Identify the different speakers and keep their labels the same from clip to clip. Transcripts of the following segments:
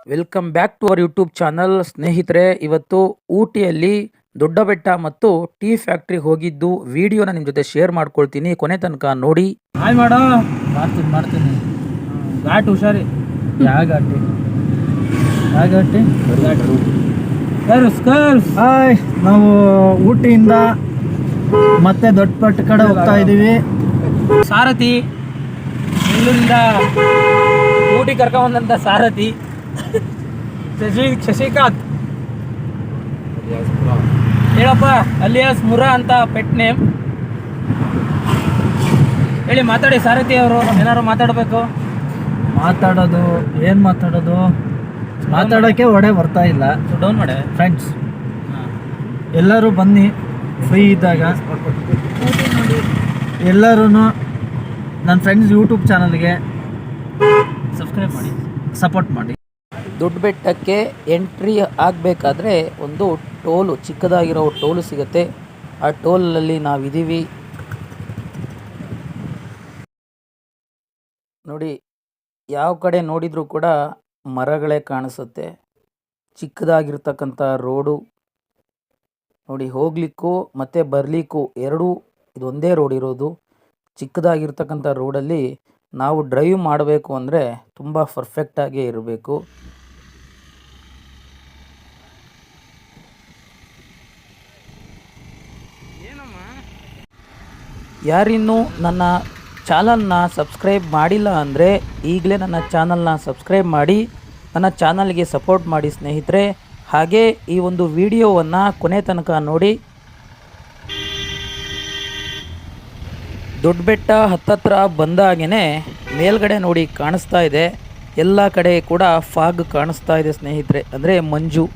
Speaker 1: Welcome back to our YouTube channel. ಸ್ನೇಹಿತರೆ, ಇವತ್ತು ಊಟಿಯಲ್ಲಿ ದೊಡ್ಡ ಬೆಟ್ಟ ಮತ್ತು ಟೀ ಫ್ಯಾಕ್ಟ್ರಿಗೆ ಹೋಗಿದ್ದು ವಿಡಿಯೋನ ನಿಮ್ಮ ಜೊತೆ ಶೇರ್ ಮಾಡ್ಕೊಳ್ತೀನಿ. ಕೊನೆ ತನಕ ನೋಡಿ.
Speaker 2: ಹಾಯ್ ಮಾಡೋ. ಮಾಡ್ತೀನಿ ಘಾಟ್ ಹುಷಾರಿ. ಯಾವ ಘಾಟಿ? ಯಾವ ಘಾಟಿ?
Speaker 3: ಹಾಯ್, ನಾವು ಊಟಿಯಿಂದ ಮತ್ತೆ ದೊಡ್ಡಪಟ್ಟ ಕಡೆ ಹೋಗ್ತಾ ಇದ್ದೀವಿ.
Speaker 2: ಸಾರಥಿ ಬೆಂಗಳೂರಿಂದ ಊಟಿ ಕರ್ಕೊಂಬಂದಂಥ ಸಾರಥಿ ಶಶಿಕಾಂತ್. ಹೇಳಪ್ಪ, ಅಲಿಯಾಸ್ ಮುರಾ ಅಂತ ಪೆಟ್ ನೇಮ್ ಹೇಳಿ. ಮಾತಾಡಿ ಸಾರಥಿ ಅವರು, ಏನಾದ್ರು ಮಾತಾಡಬೇಕು.
Speaker 3: ಏನು ಮಾತಾಡೋಕ್ಕೆ ಒಡೆ ಬರ್ತಾ ಇಲ್ಲ.
Speaker 2: ಡೌನ್ ಮಾಡೆ
Speaker 3: ಫ್ರೆಂಡ್ಸ್, ಎಲ್ಲರೂ ಬನ್ನಿ ಫ್ರೀ ಇದ್ದಾಗ. ಎಲ್ಲರೂ ನನ್ನ ಫ್ರೆಂಡ್ಸ್ ಯೂಟ್ಯೂಬ್ ಚಾನಲ್ಗೆ
Speaker 2: ಸಬ್ಸ್ಕ್ರೈಬ್ ಮಾಡಿ,
Speaker 3: ಸಪೋರ್ಟ್ ಮಾಡಿ.
Speaker 1: ದೊಡ್ಡ ಬೆಟ್ಟಕ್ಕೆ ಎಂಟ್ರಿ ಆಗಬೇಕಾದ್ರೆ ಒಂದು ಟೋಲು, ಚಿಕ್ಕದಾಗಿರೋ ಟೋಲು ಸಿಗುತ್ತೆ. ಆ ಟೋಲಲ್ಲಿ ನಾವಿದ್ದೀವಿ ನೋಡಿ. ಯಾವ ಕಡೆ ನೋಡಿದರೂ ಕೂಡ ಮರಗಳೇ ಕಾಣಿಸುತ್ತೆ. ಚಿಕ್ಕದಾಗಿರ್ತಕ್ಕಂಥ ರೋಡು ನೋಡಿ. ಹೋಗ್ಲಿಕ್ಕೂ ಮತ್ತು ಬರಲಿಕ್ಕೂ ಎರಡೂ ಇದೊಂದೇ ರೋಡ್ ಇರೋದು. ಚಿಕ್ಕದಾಗಿರ್ತಕ್ಕಂಥ ರೋಡಲ್ಲಿ ನಾವು ಡ್ರೈವ್ ಮಾಡಬೇಕು ಅಂದರೆ ತುಂಬ ಪರ್ಫೆಕ್ಟಾಗೇ ಇರಬೇಕು. ಯಾರಿನ್ನೂ ನನ್ನ ಚಾನಲ್ನ ಸಬ್ಸ್ಕ್ರೈಬ್ ಮಾಡಿಲ್ಲ ಅಂದರೆ ಈಗಲೇ ನನ್ನ ಚಾನಲ್ನ ಸಬ್ಸ್ಕ್ರೈಬ್ ಮಾಡಿ ನನ್ನ ಚಾನಲ್ಗೆ ಸಪೋರ್ಟ್ ಮಾಡಿ ಸ್ನೇಹಿತರೆ. ಹಾಗೆ ಈ ಒಂದು ವಿಡಿಯೋವನ್ನು ಕೊನೆ ತನಕ ನೋಡಿ. ದೊಡ್ಡ ಬೆಟ್ಟ ಹತ್ತತ್ರ ಬಂದಾಗೇ ಮೇಲ್ಗಡೆ ನೋಡಿ ಕಾಣಿಸ್ತಾ ಇದೆ. ಎಲ್ಲ ಕಡೆ ಕೂಡ ಫಾಗ್ ಕಾಣಿಸ್ತಾ ಇದೆ ಸ್ನೇಹಿತರೆ, ಅಂದರೆ ಮಂಜು.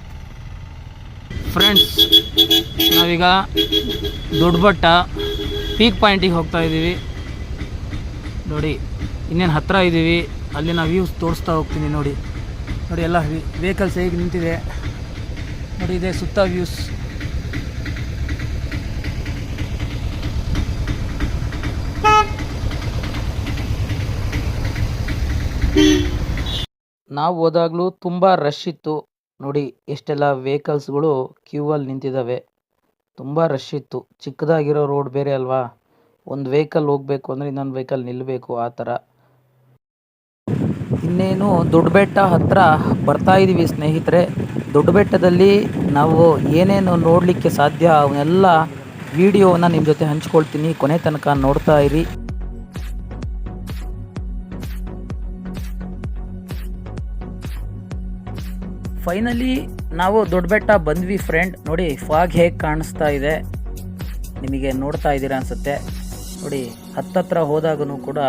Speaker 2: ಫ್ರೆಂಡ್ಸ್, ನಾವೀಗ ದೊಡ್ಡ ಬೆಟ್ಟ ಪೀಕ್ ಪಾಯಿಂಟಿಗೆ ಹೋಗ್ತಾ ಇದ್ದೀವಿ ನೋಡಿ. ಇನ್ನೇನು ಹತ್ತಿರ ಇದ್ದೀವಿ. ಅಲ್ಲಿನ ವ್ಯೂಸ್ ತೋರಿಸ್ತಾ ಹೋಗ್ತೀನಿ ನೋಡಿ. ನೋಡಿ ಎಲ್ಲ ವೆಹಿಕಲ್ಸ್ ಹೇಗೆ ನಿಂತಿದೆ ನೋಡಿ. ಇದೆ ಸುತ್ತ ವ್ಯೂಸ್.
Speaker 1: ನಾವು ಹೋದಾಗಲೂ ತುಂಬ ರಶ್ ಇತ್ತು ನೋಡಿ. ಎಷ್ಟೆಲ್ಲ ವೆಹಿಕಲ್ಸ್ಗಳು ಕ್ಯೂವಲ್ಲಿ ನಿಂತಿದ್ದಾವೆ. ತುಂಬ ರಶ್ ಇತ್ತು. ಚಿಕ್ಕದಾಗಿರೋ ರೋಡ್ ಬೇರೆ ಅಲ್ವಾ, ಒಂದು ವೆಹಿಕಲ್ ಹೋಗಬೇಕು ಅಂದರೆ ಇನ್ನೊಂದು ವೆಹಿಕಲ್ ನಿಲ್ಲಬೇಕು, ಆ ಥರ. ಇನ್ನೇನು ದೊಡ್ಡ ಬೆಟ್ಟ ಹತ್ತಿರ ಬರ್ತಾ ಇದ್ದೀವಿ ಸ್ನೇಹಿತರೆ. ದೊಡ್ಡ ಬೆಟ್ಟದಲ್ಲಿ ನಾವು ಏನೇನು ನೋಡಲಿಕ್ಕೆ ಸಾಧ್ಯ ಅವನ್ನೆಲ್ಲ ವಿಡಿಯೋವನ್ನು ನಿಮ್ಮ ಜೊತೆ ಹಂಚ್ಕೊಳ್ತೀನಿ. ಕೊನೆ ತನಕ ನೋಡ್ತಾ ಇರಿ. ಫೈನಲಿ ನಾವು ದೊಡ್ಡ ಬೆಟ್ಟ ಬಂದ್ವಿ ಫ್ರೆಂಡ್. ನೋಡಿ ಫಾಗ್ ಹೇಗೆ ಕಾಣಿಸ್ತಾ ಇದೆ, ನಿಮಗೆ ನೋಡ್ತಾ ಇದ್ದೀರಾ ಅನಿಸುತ್ತೆ ನೋಡಿ. ಹತ್ತತ್ರ ಹೋದಾಗೂ ಕೂಡ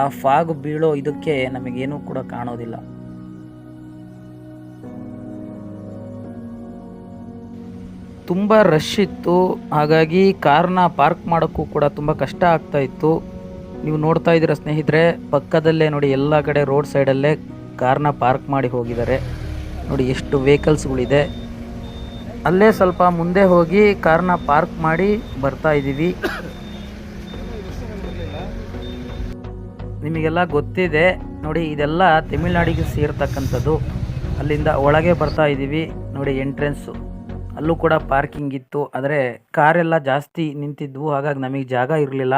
Speaker 1: ಆ ಫಾಗ್ ಬೀಳೋ ಇದಕ್ಕೆ ನಮಗೇನೂ ಕೂಡ ಕಾಣೋದಿಲ್ಲ. ತುಂಬ ರಶ್ ಇತ್ತು, ಹಾಗಾಗಿ ಕಾರ್ನ ಪಾರ್ಕ್ ಮಾಡೋಕ್ಕೂ ಕೂಡ ತುಂಬ ಕಷ್ಟ ಆಗ್ತಾ ಇತ್ತು. ನೀವು ನೋಡ್ತಾ ಇದ್ದೀರಾ ಸ್ನೇಹಿತರೆ, ಪಕ್ಕದಲ್ಲೇ ನೋಡಿ ಎಲ್ಲ ಕಡೆ ರೋಡ್ ಸೈಡಲ್ಲೇ ಕಾರ್ನ ಪಾರ್ಕ್ ಮಾಡಿ ಹೋಗಿದ್ದಾರೆ ನೋಡಿ. ಎಷ್ಟು ವೆಹಿಕಲ್ಸ್ಗಳಿದೆ. ಅಲ್ಲೇ ಸ್ವಲ್ಪ ಮುಂದೆ ಹೋಗಿ ಕಾರ್ನ ಪಾರ್ಕ್ ಮಾಡಿ ಬರ್ತಾ ಇದ್ದೀವಿ. ನಿಮಗೆಲ್ಲ ಗೊತ್ತಿದೆ ನೋಡಿ, ಇದೆಲ್ಲ ತಮಿಳ್ನಾಡಿಗೆ ಸೇರ್ತಕ್ಕಂಥದ್ದು. ಅಲ್ಲಿಂದ ಒಳಗೆ ಬರ್ತಾ ಇದ್ದೀವಿ ನೋಡಿ. ಎಂಟ್ರೆನ್ಸು ಅಲ್ಲೂ ಕೂಡ ಪಾರ್ಕಿಂಗ್ ಇತ್ತು, ಆದರೆ ಕಾರೆಲ್ಲ ಜಾಸ್ತಿ ನಿಂತಿದ್ವು, ಹಾಗಾಗಿ ನಮಗೆ ಜಾಗ ಇರಲಿಲ್ಲ.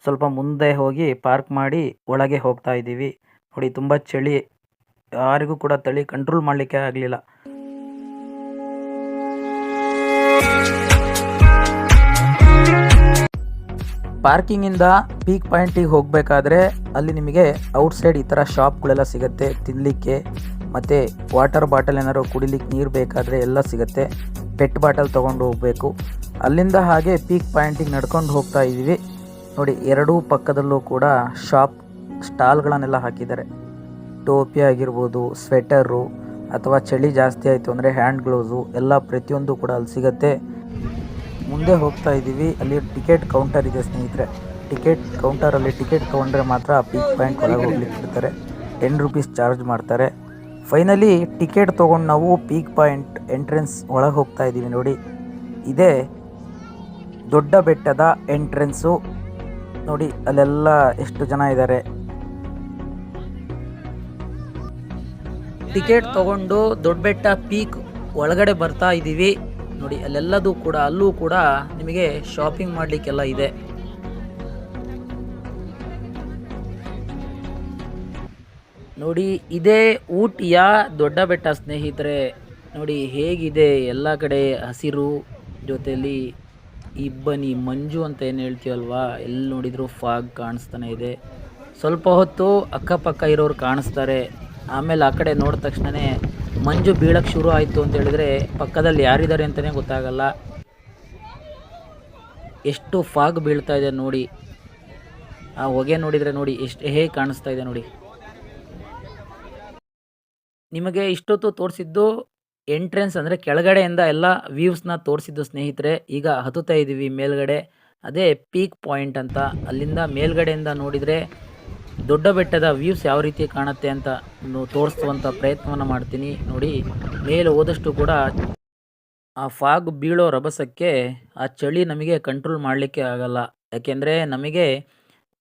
Speaker 1: ಸ್ವಲ್ಪ ಮುಂದೆ ಹೋಗಿ ಪಾರ್ಕ್ ಮಾಡಿ ಒಳಗೆ ಹೋಗ್ತಾ ಇದ್ದೀವಿ ನೋಡಿ. ತುಂಬ ಚಳಿ, ಯಾರಿಗೂ ಕೂಡ ತಳಿ ಕಂಟ್ರೋಲ್ ಮಾಡಲಿಕ್ಕೆ ಆಗಲಿಲ್ಲ. ಪಾರ್ಕಿಂಗಿಂದ ಪೀಕ್ ಪಾಯಿಂಟಿಗೆ ಹೋಗಬೇಕಾದ್ರೆ ಅಲ್ಲಿ ನಿಮಗೆ ಔಟ್ಸೈಡ್ ಈ ಥರ ಶಾಪ್ಗಳೆಲ್ಲ ಸಿಗುತ್ತೆ ತಿನ್ನಲಿಕ್ಕೆ. ಮತ್ತು ವಾಟರ್ ಬಾಟಲ್ ಏನಾದ್ರು ಕುಡಿಲಿಕ್ಕೆ ನೀರು ಬೇಕಾದರೆ ಎಲ್ಲ ಸಿಗುತ್ತೆ. ಪೆಟ್ ಬಾಟಲ್ ತೊಗೊಂಡು ಹೋಗಬೇಕು. ಅಲ್ಲಿಂದ ಹಾಗೆ ಪೀಕ್ ಪಾಯಿಂಟಿಗೆ ನಡ್ಕೊಂಡು ಹೋಗ್ತಾ ಇದ್ದೀವಿ ನೋಡಿ. ಎರಡೂ ಪಕ್ಕದಲ್ಲೂ ಕೂಡ ಶಾಪ್ ಸ್ಟಾಲ್ಗಳನ್ನೆಲ್ಲ ಹಾಕಿದ್ದಾರೆ. ಟೋಪಿ ಆಗಿರ್ಬೋದು, ಸ್ವೆಟರು, ಅಥವಾ ಚಳಿ ಜಾಸ್ತಿ ಆಯಿತು ಅಂದರೆ ಹ್ಯಾಂಡ್ ಗ್ಲೌಸು ಎಲ್ಲ ಪ್ರತಿಯೊಂದು ಕೂಡ ಅಲ್ಲಿ ಸಿಗುತ್ತೆ. ಮುಂದೆ ಹೋಗ್ತಾ ಇದ್ದೀವಿ. ಅಲ್ಲಿ ಟಿಕೆಟ್ ಕೌಂಟರ್ ಇದೆ ಸ್ನೇಹಿತರೆ. ಟಿಕೆಟ್ ಕೌಂಟರಲ್ಲಿ ಟಿಕೆಟ್ ತೊಗೊಂಡ್ರೆ ಮಾತ್ರ ಪೀಕ್ ಪಾಯಿಂಟ್ ಒಳಗೆ ಹೋಗ್ಲಿಕ್ಕೆ ಬಿಡ್ತಾರೆ. 10 ರೂಪೀಸ್ ಚಾರ್ಜ್ ಮಾಡ್ತಾರೆ. ಫೈನಲಿ ಟಿಕೆಟ್ ತೊಗೊಂಡು ನಾವು ಪೀಕ್ ಪಾಯಿಂಟ್ ಎಂಟ್ರೆನ್ಸ್ ಒಳಗೆ ಹೋಗ್ತಾ ಇದ್ದೀವಿ ನೋಡಿ. ಇದೇ ದೊಡ್ಡ ಬೆಟ್ಟದ ಎಂಟ್ರೆನ್ಸು ನೋಡಿ. ಅಲ್ಲೆಲ್ಲ ಎಷ್ಟು ಜನ ಇದ್ದಾರೆ. ಟಿಕೆಟ್ ತಗೊಂಡು ದೊಡ್ಡಬೆಟ್ಟ ಪೀಕ್ ಒಳಗಡೆ ಬರ್ತಾ ಇದ್ದೀವಿ. ನೋಡಿ ಅಲ್ಲೆಲ್ಲದೂ ಕೂಡ ಅಲ್ಲೂ ಕೂಡ ನಿಮಗೆ ಶಾಪಿಂಗ್ ಮಾಡಲಿಕ್ಕೆಲ್ಲ ಇದೆ. ನೋಡಿ ಇದೇ ಊಟಿಯ ದೊಡ್ಡ ಬೆಟ್ಟ ಸ್ನೇಹಿತರೆ. ನೋಡಿ ಹೇಗಿದೆ, ಎಲ್ಲ ಕಡೆ ಹಸಿರು ಜೊತೆಯಲ್ಲಿ ಇಬ್ಬನಿ ಮಂಜು ಅಂತ ಏನು ಹೇಳ್ತೀವಲ್ವಾ, ಎಲ್ಲಿ ನೋಡಿದ್ರು ಫಾಗ್ ಕಾಣಿಸ್ತಾನೆ ಇದೆ. ಸ್ವಲ್ಪ ಹೊತ್ತು ಅಕ್ಕಪಕ್ಕ ಇರೋರು ಕಾಣಿಸ್ತಾರೆ, ಆಮೇಲೆ ಆ ಕಡೆ ನೋಡಿದ ತಕ್ಷಣವೇ ಮಂಜು ಬೀಳಕ್ಕೆ ಶುರು ಆಯಿತು ಅಂತ ಹೇಳಿದರೆ ಪಕ್ಕದಲ್ಲಿ ಯಾರಿದ್ದಾರೆ ಅಂತಲೇ ಗೊತ್ತಾಗಲ್ಲ. ಎಷ್ಟು ಫಾಗ್ ಬೀಳ್ತಾ ಇದೆ ನೋಡಿ, ಆ ಹೊಗೆ ನೋಡಿದರೆ ನೋಡಿ ಎಷ್ಟು ಹೇಗೆ ಕಾಣಿಸ್ತಾ ಇದೆ ನೋಡಿ. ನಿಮಗೆ ಇಷ್ಟೊತ್ತು ತೋರಿಸಿದ್ದು ಎಂಟ್ರೆನ್ಸ್ ಅಂದರೆ ಕೆಳಗಡೆಯಿಂದ ಎಲ್ಲ ವ್ಯೂಸ್ನ ತೋರಿಸಿದ್ದು ಸ್ನೇಹಿತರೆ. ಈಗ ಹತ್ತುತ್ತಾ ಇದ್ದೀವಿ ಮೇಲ್ಗಡೆ, ಅದೇ ಪೀಕ್ ಪಾಯಿಂಟ್ ಅಂತ. ಅಲ್ಲಿಂದ ಮೇಲ್ಗಡೆಯಿಂದ ನೋಡಿದರೆ ದೊಡ್ಡ ಬೆಟ್ಟದ ವ್ಯೂಸ್ ಯಾವ ರೀತಿ ಕಾಣುತ್ತೆ ಅಂತ ತೋರಿಸುವಂಥ ಪ್ರಯತ್ನವನ್ನು ಮಾಡ್ತೀನಿ. ನೋಡಿ ಮೇಲೆ ಹೋದಷ್ಟು ಕೂಡ ಆ ಫಾಗ್ ಬೀಳೋ ರಭಸಕ್ಕೆ ಆ ಚಳಿ ನಮಗೆ ಕಂಟ್ರೋಲ್ ಮಾಡಲಿಕ್ಕೆ ಆಗಲ್ಲ. ಯಾಕೆಂದರೆ ನಮಗೆ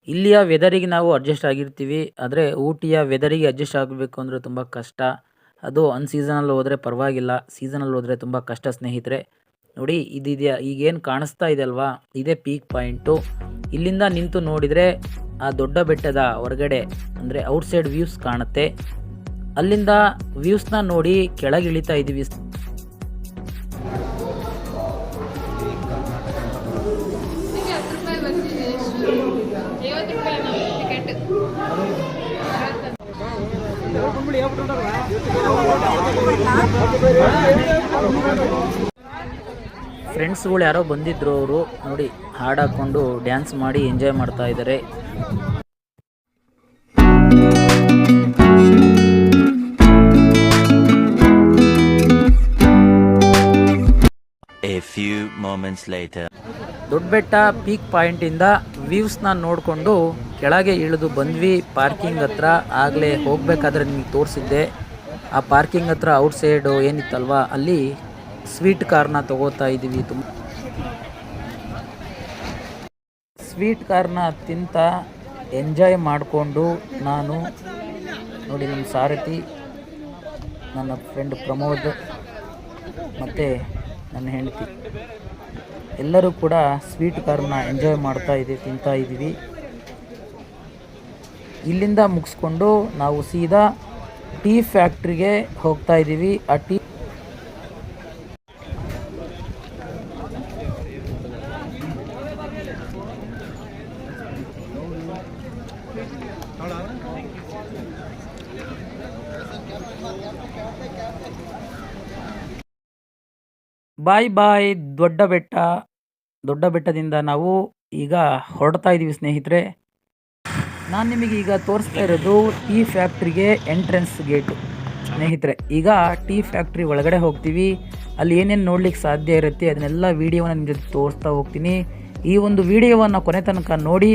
Speaker 1: ಇಲ್ಲಿಯ ವೆದರಿಗೆ ನಾವು ಅಡ್ಜಸ್ಟ್ ಆಗಿರ್ತೀವಿ, ಆದರೆ ಊಟಿಯ ವೆದರಿಗೆ ಅಡ್ಜಸ್ಟ್ ಆಗಬೇಕು ಅಂದರೆ ತುಂಬ ಕಷ್ಟ. ಅದು ಅನ್ಸೀಸನಲ್ಲಿ ಹೋದರೆ ಪರವಾಗಿಲ್ಲ, ಸೀಸನಲ್ಲಿ ಹೋದರೆ ತುಂಬ ಕಷ್ಟ ಸ್ನೇಹಿತರೆ. ನೋಡಿ ಇದಿದೆಯಾ, ಈಗೇನು ಕಾಣಿಸ್ತಾ ಇದೆ ಅಲ್ವಾ, ಇದೇ ಪೀಕ್ ಪಾಯಿಂಟು. ಇಲ್ಲಿಂದ ನಿಂತು ನೋಡಿದರೆ ಆ ದೊಡ್ಡ ಬೆಟ್ಟದ ಹೊರಗಡೆ ಅಂದರೆ ಔಟ್ಸೈಡ್ ವ್ಯೂಸ್ ಕಾಣುತ್ತೆ. ಅಲ್ಲಿಂದ ವ್ಯೂಸ್ನ ನೋಡಿ ಕೆಳಗೆ ಇಳಿತಾ ಇದ್ದೀವಿ. ಫ್ರೆಂಡ್ಸ್ಗಳು ಯಾರೋ ಬಂದಿದ್ರು, ಅವರು ನೋಡಿ ಹಾಡು ಹಾಕ್ಕೊಂಡು ಡ್ಯಾನ್ಸ್ ಮಾಡಿ ಎಂಜಾಯ್ ಮಾಡ್ತಾ ಇದ್ದಾರೆ.
Speaker 4: A few moments later.
Speaker 1: Doddabetta peak ಪಾಯಿಂಟಿಂದ ವ್ಯೂಸ್ನ ನೋಡಿಕೊಂಡು ಕೆಳಗೆ ಇಳಿದು ಬಂದ್ವಿ ಪಾರ್ಕಿಂಗ್ ಹತ್ರ. ಆಗಲೇ ಹೋಗಬೇಕಾದ್ರೆ ನಿಮಗೆ ತೋರಿಸಿದ್ದೆ, ಆ ಪಾರ್ಕಿಂಗ್ ಹತ್ರ ಔಟ್ಸೈಡು ಏನಿತ್ತಲ್ವ ಅಲ್ಲಿ ಸ್ವೀಟ್ ಕಾರ್ನ ತಗೋತಾ ಇದ್ದೀವಿ. ಸ್ವೀಟ್ ಕಾರ್ನ ತಿಂತ ಎಂಜಾಯ್ ಮಾಡಿಕೊಂಡು ನಾನು ನೋಡಿ ನಮ್ಮ ಸಾರಥಿ, ನನ್ನ ಫ್ರೆಂಡ್ ಪ್ರಮೋದ್ ಮತ್ತು ನನ್ನ ಹೆಂಡತಿ ಎಲ್ಲರೂ ಕೂಡ ಸ್ವೀಟ್ ಕಾರ್ನ ಎಂಜಾಯ್ ತಿಂತಾ ಇದ್ದೀವಿ. ಇಲ್ಲಿಂದ ಮುಗಿಸ್ಕೊಂಡು ನಾವು ಸೀದಾ ಟೀ ಫ್ಯಾಕ್ಟ್ರಿಗೆ ಹೋಗ್ತಾ ಇದ್ದೀವಿ. ಆ ಟೀ ಬಾಯ್ ಬಾಯ್ ದೊಡ್ಡ ಬೆಟ್ಟದಿಂದ ನಾವು ಈಗ ಹೊರಡ್ತಾ ಇದ್ದೀವಿ ಸ್ನೇಹಿತರೆ. ನಾನು ನಿಮಗೆ ಈಗ ತೋರಿಸ್ತಾ ಇರೋದು ಟೀ ಫ್ಯಾಕ್ಟ್ರಿಗೆ ಎಂಟ್ರೆನ್ಸ್ ಗೇಟು ಸ್ನೇಹಿತರೆ. ಈಗ ಟೀ ಫ್ಯಾಕ್ಟ್ರಿ ಒಳಗಡೆ ಹೋಗ್ತೀವಿ, ಅಲ್ಲಿ ಏನೇನು ನೋಡ್ಲಿಕ್ಕೆ ಸಾಧ್ಯ ಇರುತ್ತೆ ಅದನ್ನೆಲ್ಲ ವೀಡಿಯೋವನ್ನು ನಿಮ್ಮ ಜೊತೆ ತೋರಿಸ್ತಾ ಹೋಗ್ತೀನಿ. ಈ ಒಂದು ವಿಡಿಯೋವನ್ನು ಕೊನೆ ತನಕ ನೋಡಿ.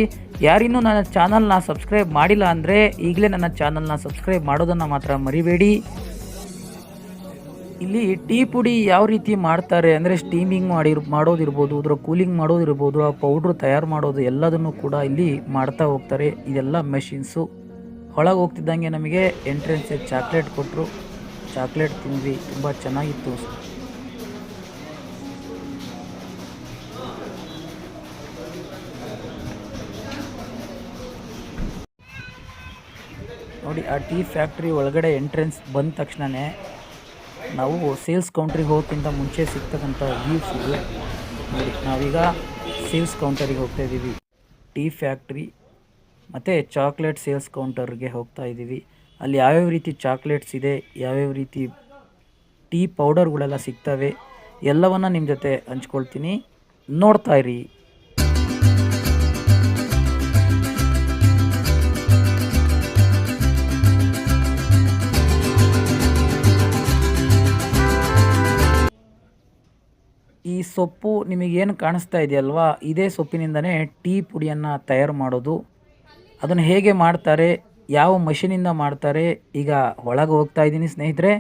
Speaker 1: ಯಾರಿನ್ನೂ ನನ್ನ ಚಾನಲ್ನ ಸಬ್ಸ್ಕ್ರೈಬ್ ಮಾಡಿಲ್ಲ ಅಂದರೆ ಈಗಲೇ ನನ್ನ ಚಾನಲ್ನ ಸಬ್ಸ್ಕ್ರೈಬ್ ಮಾಡೋದನ್ನು ಮಾತ್ರ ಮರಿಬೇಡಿ. ಇಲ್ಲಿ ಟೀ ಪುಡಿ ಯಾವ ರೀತಿ ಮಾಡ್ತಾರೆ ಅಂದರೆ ಸ್ಟೀಮಿಂಗ್ ಮಾಡೋದಿರ್ಬೋದು, ಅದರ ಕೂಲಿಂಗ್ ಮಾಡೋದಿರ್ಬೋದು, ಆ ಪೌಡ್ರು ತಯಾರು ಮಾಡೋದು ಎಲ್ಲದನ್ನು ಕೂಡ ಇಲ್ಲಿ ಮಾಡ್ತಾ ಹೋಗ್ತಾರೆ. ಇದೆಲ್ಲ ಮೆಷಿನ್ಸು. ಒಳಗೆ ಹೋಗ್ತಿದ್ದಂಗೆ ನಮಗೆ ಎಂಟ್ರೆನ್ಸಿಗೆ ಚಾಕ್ಲೇಟ್ ಕೊಟ್ಟರು, ಚಾಕ್ಲೇಟ್ ತಿಂದ್ವಿ, ತುಂಬ ಚೆನ್ನಾಗಿತ್ತು. ನೋಡಿ ಆ ಟೀ ಫ್ಯಾಕ್ಟ್ರಿ ಒಳಗಡೆ ಎಂಟ್ರೆನ್ಸ್ ಬಂದ ತಕ್ಷಣವೇ ನಾವು ಸೇಲ್ಸ್ ಕೌಂಟ್ರಿಗೆ ಹೋಗೋಕ್ಕಿಂತ ಮುಂಚೆ ಸಿಗ್ತಕ್ಕಂಥ ವ್ಯೂಸ್ ಇದು ನೋಡಿ. ನಾವೀಗ ಸೇಲ್ಸ್ ಕೌಂಟರಿಗೆ ಹೋಗ್ತಾ ಇದ್ದೀವಿ. ಟೀ ಫ್ಯಾಕ್ಟ್ರಿ ಮತ್ತು ಚಾಕ್ಲೇಟ್ ಸೇಲ್ಸ್ ಕೌಂಟರ್ಗೆ ಹೋಗ್ತಾ ಇದ್ದೀವಿ. ಅಲ್ಲಿ ಯಾವ್ಯಾವ ರೀತಿ ಚಾಕ್ಲೇಟ್ಸ್ ಇದೆ, ಯಾವ್ಯಾವ ರೀತಿ ಟೀ ಪೌಡರ್ಗಳೆಲ್ಲ ಸಿಗ್ತವೆ, ಎಲ್ಲವನ್ನು ನಿಮ್ಮ ಜೊತೆ ಹಂಚ್ಕೊಳ್ತೀನಿ, ನೋಡ್ತಾ ಇರಿ. ಈ ಸೊಪ್ಪು ನಿಮಗೇನು ಕಾಣಿಸ್ತಾ ಇದೆಯಲ್ವಾ, ಇದೇ ಸೊಪ್ಪಿನಿಂದನೇ ಟೀ ಪುಡಿಯನ್ನು ತಯಾರು ಮಾಡೋದು. ಅದನ್ನು ಹೇಗೆ ಮಾಡ್ತಾರೆ, ಯಾವ ಮಷಿನಿಂದ ಮಾಡ್ತಾರೆ, ಈಗ ಒಳಗೆ ಹೋಗ್ತಾ ಇದ್ದೀನಿ ಸ್ನೇಹಿತರೆ.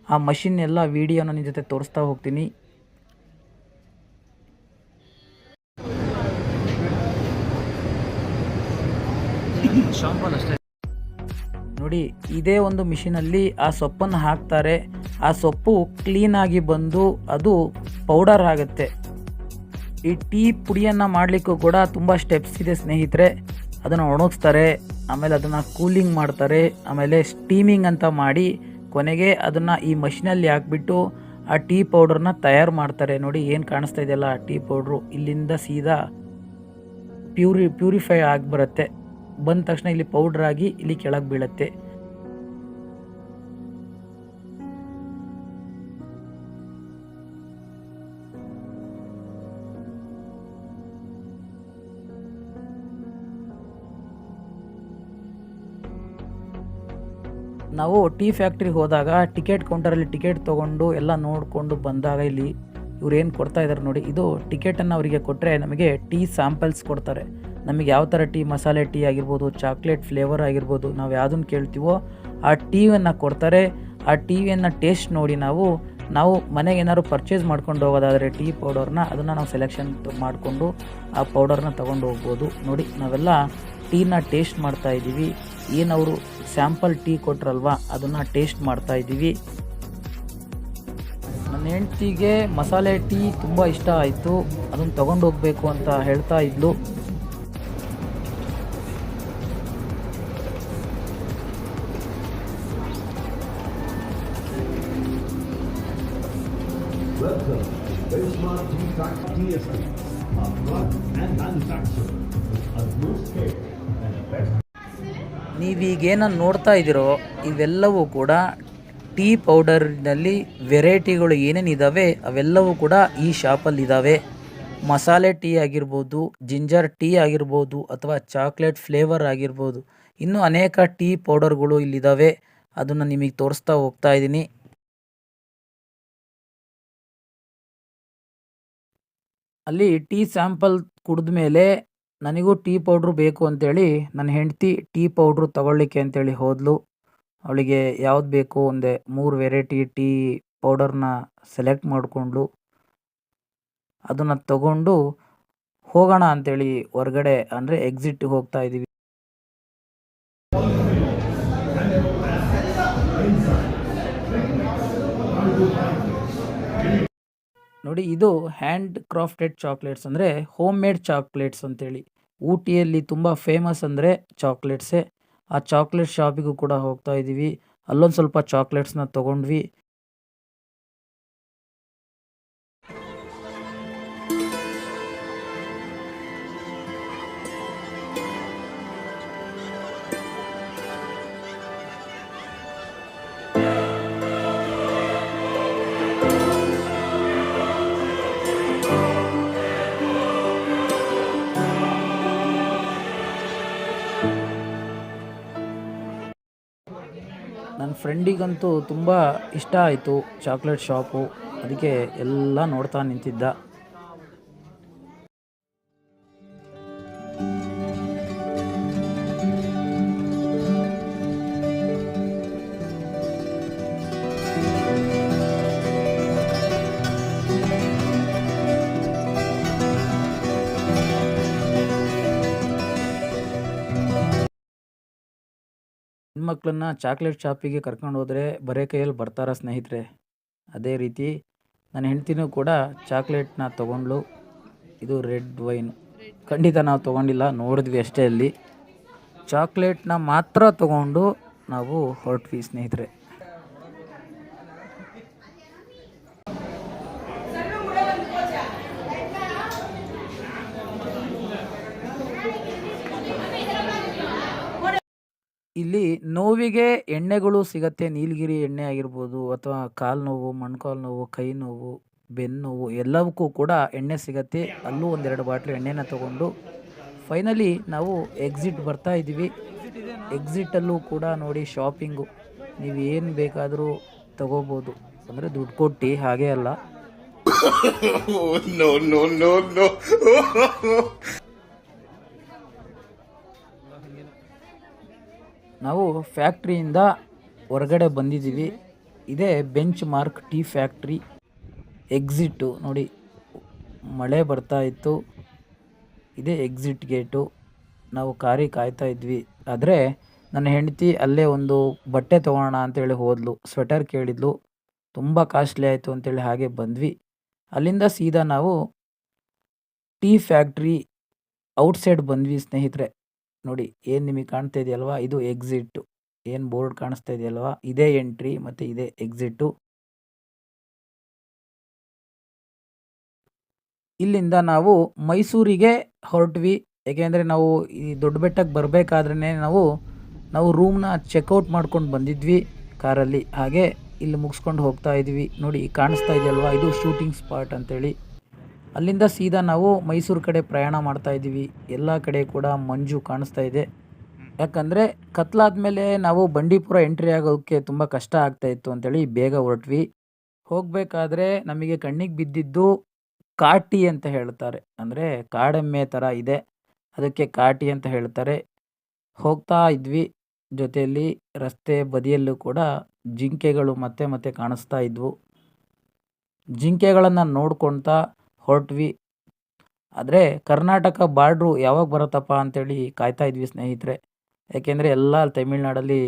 Speaker 1: ಆ ಮಷಿನ್ ಎಲ್ಲ ವೀಡಿಯೋನ ನಿಮ್ಮ ಜೊತೆ ತೋರಿಸ್ತಾ ಹೋಗ್ತೀನಿ. ನೋಡಿ ಇದೇ ಒಂದು ಮಿಷಿನಲ್ಲಿ ಆ ಸೊಪ್ಪನ್ನು ಹಾಕ್ತಾರೆ. ಆ ಸೊಪ್ಪು ಕ್ಲೀನಾಗಿ ಬಂದು ಅದು ಪೌಡರ್ ಆಗುತ್ತೆ. ಈ ಟೀ ಪುಡಿಯನ್ನು ಮಾಡಲಿಕ್ಕೂ ಕೂಡ ತುಂಬ ಸ್ಟೆಪ್ಸ್ ಇದೆ ಸ್ನೇಹಿತರೆ. ಅದನ್ನು ಒಣಗಿಸ್ತಾರೆ, ಆಮೇಲೆ ಅದನ್ನು ಕೂಲಿಂಗ್ ಮಾಡ್ತಾರೆ, ಆಮೇಲೆ ಸ್ಟೀಮಿಂಗ್ ಅಂತ ಮಾಡಿ ಕೊನೆಗೆ ಅದನ್ನು ಈ ಮಷಿನಲ್ಲಿ ಹಾಕ್ಬಿಟ್ಟು ಆ ಟೀ ಪೌಡರ್ನ ತಯಾರು ಮಾಡ್ತಾರೆ. ನೋಡಿ ಏನು ಕಾಣಿಸ್ತಾ ಇದೆಯಲ್ಲ ಆ ಟೀ ಪೌಡ್ರು ಇಲ್ಲಿಂದ ಸೀದಾ ಪ್ಯೂರಿಫೈ ಆಗಿ ಬರುತ್ತೆ. ಬಂದ ತಕ್ಷಣ ಇಲ್ಲಿ ಪೌಡ್ರ್ ಆಗಿ ಇಲ್ಲಿ ಕೆಳಗೆ ಬೀಳುತ್ತೆ. ನಾವು ಟೀ ಫ್ಯಾಕ್ಟ್ರಿಗೆ ಹೋದಾಗ ಟಿಕೆಟ್ ಕೌಂಟರಲ್ಲಿ ಟಿಕೆಟ್ ತೊಗೊಂಡು ಎಲ್ಲ ನೋಡಿಕೊಂಡು ಬಂದಾಗ ಇಲ್ಲಿ ಇವ್ರು ಏನು ಕೊಡ್ತಾ ಇದ್ದಾರೆ ನೋಡಿ, ಇದು ಟಿಕೆಟನ್ನು ಅವರಿಗೆ ಕೊಟ್ಟರೆ ನಮಗೆ ಟೀ ಸ್ಯಾಂಪಲ್ಸ್ ಕೊಡ್ತಾರೆ. ನಮಗೆ ಯಾವ ಥರ ಟೀ, ಮಸಾಲೆ ಟೀ ಆಗಿರ್ಬೋದು, ಚಾಕ್ಲೇಟ್ ಫ್ಲೇವರ್ ಆಗಿರ್ಬೋದು, ನಾವು ಯಾವುದನ್ನು ಕೇಳ್ತೀವೋ ಆ ಟೀಯನ್ನು ಕೊಡ್ತಾರೆ. ಆ ಟೀಯನ್ನು ಟೇಸ್ಟ್ ನೋಡಿ ನಾವು ಮನೆಗೆ ಏನಾದ್ರು ಪರ್ಚೇಸ್ ಮಾಡ್ಕೊಂಡು ಹೋಗೋದಾದರೆ ಟೀ ಪೌಡರ್ನ ಅದನ್ನು ನಾವು ಸೆಲೆಕ್ಷನ್ ಮಾಡಿಕೊಂಡು ಆ ಪೌಡರ್ನ ತೊಗೊಂಡು ಹೋಗ್ಬೋದು. ನೋಡಿ ನಾವೆಲ್ಲ ಟೀನ ಟೇಸ್ಟ್ ಮಾಡ್ತಾ ಇದ್ದೀವಿ. ಏನವರು ಸ್ಯಾಂಪಲ್ ಟೀ ಕೊಟ್ರಲ್ವ ಅದನ್ನು ಟೇಸ್ಟ್ ಮಾಡ್ತಾ ಇದ್ದೀವಿ. ನನ್ನ ಹೆಂಡ್ತಿಗೆ ಮಸಾಲೆ ಟೀ ತುಂಬ ಇಷ್ಟ ಆಯಿತು, ಅದನ್ನು ತೊಗೊಂಡು ಹೋಗಬೇಕು ಅಂತ ಹೇಳ್ತಾ ಇದ್ಲು. ನೀವೀಗೇನನ್ನು ನೋಡ್ತಾ ಇದ್ದೀರೋ ಇವೆಲ್ಲವೂ ಕೂಡ ಟೀ ಪೌಡರ್ನಲ್ಲಿ ವೆರೈಟಿಗಳು ಏನೇನಿದ್ದಾವೆ ಅವೆಲ್ಲವೂ ಕೂಡ ಈ ಶಾಪಲ್ಲಿದ್ದಾವೆ. ಮಸಾಲೆ ಟೀ ಆಗಿರ್ಬೋದು, ಜಿಂಜರ್ ಟೀ ಆಗಿರ್ಬೋದು, ಅಥವಾ ಚಾಕ್ಲೇಟ್ ಫ್ಲೇವರ್ ಆಗಿರ್ಬೋದು, ಇನ್ನೂ ಅನೇಕ ಟೀ ಪೌಡರ್ಗಳು ಇಲ್ಲಿದ್ದಾವೆ. ಅದನ್ನು ನಿಮಗೆ ತೋರಿಸ್ತಾ ಹೋಗ್ತಾ ಇದ್ದೀನಿ. ಅಲ್ಲಿ ಟೀ ಸ್ಯಾಂಪಲ್ ಕುಡಿದ ಮೇಲೆ ನನಗೂ ಟೀ ಪೌಡ್ರು ಬೇಕು ಅಂತೇಳಿ ನನ್ನ ಹೆಂಡತಿ ಟೀ ಪೌಡ್ರು ತಗೊಳ್ಳಿಕ್ಕೆ ಅಂತೇಳಿ ಹೋದಳು. ಅವಳಿಗೆ ಯಾವ್ದು ಬೇಕು ಒಂದೇ 3 ವೆರೈಟಿ ಟೀ ಪೌಡರ್ನ ಸೆಲೆಕ್ಟ್ ಮಾಡಿಕೊಂಡ್ಳು. ಅದನ್ನು ತಗೊಂಡು ಹೋಗೋಣ ಅಂತೇಳಿ ಹೊರಗಡೆ ಅಂದರೆ ಎಕ್ಸಿಟ್ ಹೋಗ್ತಾ ಇದ್ದೀವಿ. ನೋಡಿ ಇದು ಹ್ಯಾಂಡ್ ಕ್ರಾಫ್ಟೆಡ್ ಚಾಕ್ಲೇಟ್ಸ್ ಅಂದರೆ ಹೋಮ್ ಮೇಡ್ ಚಾಕ್ಲೇಟ್ಸ್ ಅಂತೇಳಿ. ಊಟಿಯಲ್ಲಿ ತುಂಬ ಫೇಮಸ್ ಅಂದರೆ ಚಾಕ್ಲೇಟ್ಸೇ. ಆ ಚಾಕ್ಲೇಟ್ ಶಾಪಿಗೂ ಕೂಡ ಹೋಗ್ತಾ ಇದ್ದೀವಿ. ಅಲ್ಲೊಂದು ಸ್ವಲ್ಪ ಚಾಕ್ಲೇಟ್ಸ್ನ ತೊಗೊಂಡ್ವಿ. ನನ್ನ ಫ್ರೆಂಡಿಗಂತೂ ತುಂಬ ಇಷ್ಟ ಆಯಿತು ಚಾಕ್ಲೇಟ್ ಶಾಪು, ಅದಕ್ಕೆ ಎಲ್ಲ ನೋಡ್ತಾ ನಿಂತಿದ್ದ. ಹೆಣ್ಮಕ್ಳನ್ನ ಚಾಕ್ಲೇಟ್ ಶಾಪಿಗೆ ಕರ್ಕೊಂಡು ಹೋದರೆ ಬರೇ ಕೈಯಲ್ಲಿ ಬರ್ತಾರ ಸ್ನೇಹಿತರೆ. ಅದೇ ರೀತಿ ನನ್ನ ಹೆಂಡ್ತಿನೂ ಕೂಡ ಚಾಕ್ಲೇಟ್ನ ತೊಗೊಂಡ್ಳು. ಇದು ರೆಡ್ ವೈನ್ ಖಂಡಿತ ನಾವು ತೊಗೊಂಡಿಲ್ಲ, ನೋಡಿದ್ವಿ ಅಷ್ಟೇ. ಅಲ್ಲಿ ಚಾಕ್ಲೇಟ್ನ ಮಾತ್ರ ತೊಗೊಂಡು ನಾವು ಹೊರಟ್ವಿ ಸ್ನೇಹಿತರೆ. ಇಲ್ಲಿ ನೋವಿಗೆ ಎಣ್ಣೆಗಳು ಸಿಗತ್ತೆ. ನೀಲಗಿರಿ ಎಣ್ಣೆ ಆಗಿರ್ಬೋದು, ಅಥವಾ ಕಾಲು ನೋವು, ಮೊಣಕಾಲು ನೋವು, ಕೈ ನೋವು, ಬೆನ್ನು ನೋವು ಎಲ್ಲವಕ್ಕೂ ಕೂಡ ಎಣ್ಣೆ ಸಿಗತ್ತೆ. ಅಲ್ಲೂ 1-2 ಬಾಟ್ಲಿ ಎಣ್ಣೆನ ತೊಗೊಂಡು ಫೈನಲಿ ನಾವು ಎಕ್ಸಿಟ್ ಬರ್ತಾ ಇದ್ದೀವಿ. ಎಕ್ಸಿಟಲ್ಲೂ ಕೂಡ ನೋಡಿ ಶಾಪಿಂಗು, ನೀವು ಏನು ಬೇಕಾದರೂ ತಗೋಬೋದು, ಅಂದರೆ ದುಡ್ಡು ಕೊಟ್ಟು, ಹಾಗೆ ಅಲ್ಲ.
Speaker 4: No, no, no, no.
Speaker 1: ನಾವು ಫ್ಯಾಕ್ಟ್ರಿಯಿಂದ ಹೊರಗಡೆ ಬಂದಿದ್ದೀವಿ. ಇದೇ bench mark tea factory exit. ನೋಡಿ ಮಳೆ ಬರ್ತಾ ಇತ್ತು, ಇದೇ ಎಕ್ಸಿಟ್ ಗೇಟು. ನಾವು ಕಾಯ್ತಾ ಇದ್ವಿ. ಆದರೆ ನನ್ನ ಹೆಂಡತಿ ಅಲ್ಲೇ ಒಂದು ಬಟ್ಟೆ ತೊಗೊಳೋಣ ಅಂತೇಳಿ ಹೋದ್ಲು. ಸ್ವೆಟರ್ ಕೇಳಿದ್ಲು. ತುಂಬ ಕಾಸ್ಟ್ಲಿ ಆಯಿತು ಅಂತೇಳಿ ಹಾಗೆ ಬಂದ್ವಿ. ಅಲ್ಲಿಂದ ಸೀದಾ ನಾವು ಟೀ ಫ್ಯಾಕ್ಟ್ರಿ ಔಟ್ಸೈಡ್ ಬಂದ್ವಿ ಸ್ನೇಹಿತರೆ. ನೋಡಿ ಏನು ನಿಮಗೆ ಕಾಣ್ತಾ ಇದೆಯಲ್ವಾ, ಇದು ಎಕ್ಸಿಟ್. ಏನು ಬೋರ್ಡ್ ಕಾಣಿಸ್ತಾ ಇದೆಯಲ್ವಾ, ಇದೇ ಎಂಟ್ರಿ ಮತ್ತು ಇದೇ ಎಕ್ಸಿಟ್ಟು. ಇಲ್ಲಿಂದ ನಾವು ಮೈಸೂರಿಗೆ ಹೊರಟ್ವಿ. ಏಕೆಂದರೆ ನಾವು ಈ ದೊಡ್ಡ ಬೆಟ್ಟಕ್ಕೆ ಬರಬೇಕಾದ್ರೇ ನಾವು ರೂಮ್ನ ಚೆಕ್ಔಟ್ ಮಾಡ್ಕೊಂಡು ಬಂದಿದ್ವಿ ಕಾರಲ್ಲಿ. ಹಾಗೆ ಇಲ್ಲಿ ಮುಗಿಸ್ಕೊಂಡು ಹೋಗ್ತಾ ಇದ್ವಿ. ನೋಡಿ ಕಾಣಿಸ್ತಾ ಇದೆಯಲ್ವಾ, ಇದು ಶೂಟಿಂಗ್ ಸ್ಪಾಟ್ ಅಂತೇಳಿ. ಅಲ್ಲಿಂದ ಸೀದಾ ನಾವು ಮೈಸೂರು ಕಡೆ ಪ್ರಯಾಣ ಮಾಡ್ತಾ ಇದ್ದೀವಿ. ಎಲ್ಲ ಕಡೆ ಕೂಡ ಮಂಜು ಕಾಣಿಸ್ತಾ ಇದೆ. ಯಾಕಂದರೆ ಕತ್ಲಾದ್ಮೇಲೆ ನಾವು ಬಂಡೀಪುರ ಎಂಟ್ರಿ ಆಗೋಕ್ಕೆ ತುಂಬ ಕಷ್ಟ ಆಗ್ತಾಯಿತ್ತು ಅಂತೇಳಿ ಬೇಗ ಹೊರಟ್ವಿ. ಹೋಗಬೇಕಾದ್ರೆ ನಮಗೆ ಕಣ್ಣಿಗೆ ಬಿದ್ದಿದ್ದು ಕಾಟಿ ಅಂತ ಹೇಳ್ತಾರೆ. ಅಂದರೆ ಕಾಡೆಮ್ಮೆ ಥರ ಇದೆ, ಅದಕ್ಕೆ ಕಾಟಿ ಅಂತ ಹೇಳ್ತಾರೆ. ಹೋಗ್ತಾ ಇದ್ವಿ. ಜೊತೆಯಲ್ಲಿ ರಸ್ತೆ ಬದಿಯಲ್ಲೂ ಕೂಡ ಜಿಂಕೆಗಳು ಮತ್ತೆ ಮತ್ತೆ ಕಾಣಿಸ್ತಾ ಇದ್ವು. ಜಿಂಕೆಗಳನ್ನು ನೋಡ್ಕೊಳ್ತಾ ಹೊರಟ್ವಿ. ಆದರೆ ಕರ್ನಾಟಕ ಬಾರ್ಡ್ರು ಯಾವಾಗ ಬರುತ್ತಪ್ಪ ಅಂತೇಳಿ ಕಾಯ್ತಾ ಇದ್ವಿ ಸ್ನೇಹಿತರೆ. ಯಾಕೆಂದರೆ ಎಲ್ಲ ತಮಿಳ್ನಾಡಲ್ಲಿ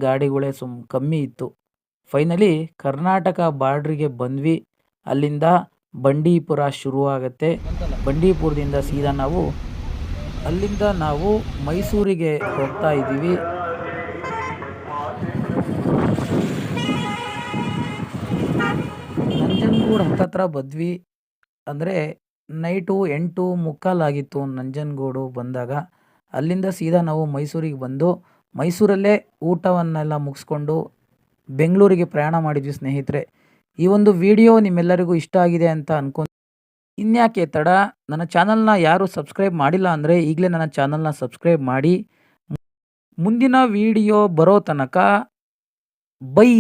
Speaker 1: ಗಾಡಿಗಳೇ ಕಮ್ಮಿ ಇತ್ತು. ಫೈನಲಿ ಕರ್ನಾಟಕ ಬಾರ್ಡ್ರಿಗೆ ಬಂದ್ವಿ. ಅಲ್ಲಿಂದ ಬಂಡೀಪುರ ಶುರುವಾಗುತ್ತೆ. ಬಂಡೀಪುರದಿಂದ ಸೀದಾ ಅಲ್ಲಿಂದ ನಾವು ಮೈಸೂರಿಗೆ ಹೋಗ್ತಾ ಇದ್ದೀವಿ. ನಂಜನಗೂಡು ಹತ್ತತ್ರ ಬಂದ್ವಿ. ಅಂದರೆ ನೈಟು 8:45 ಆಗಿತ್ತು ನಂಜನಗೂಡು ಬಂದಾಗ. ಅಲ್ಲಿಂದ ಸೀದಾ ನಾವು ಮೈಸೂರಿಗೆ ಬಂದು ಮೈಸೂರಲ್ಲೇ ಊಟವನ್ನೆಲ್ಲ ಮುಗಿಸ್ಕೊಂಡು ಬೆಂಗಳೂರಿಗೆ ಪ್ರಯಾಣ ಮಾಡಿದ್ವಿ ಸ್ನೇಹಿತರೆ. ಈ ಒಂದು ವಿಡಿಯೋ ನಿಮ್ಮೆಲ್ಲರಿಗೂ ಇಷ್ಟ ಆಗಿದೆ ಅಂತ ಇನ್ಯಾಕೆ ತಡ, ನನ್ನ ಚಾನಲ್ನ ಯಾರು ಸಬ್ಸ್ಕ್ರೈಬ್ ಮಾಡಿಲ್ಲ ಅಂದರೆ ಈಗಲೇ ನನ್ನ ಚಾನಲ್ನ ಸಬ್ಸ್ಕ್ರೈಬ್ ಮಾಡಿ. ಮುಂದಿನ ವಿಡಿಯೋ ಬರೋ ತನಕ ಬೈ.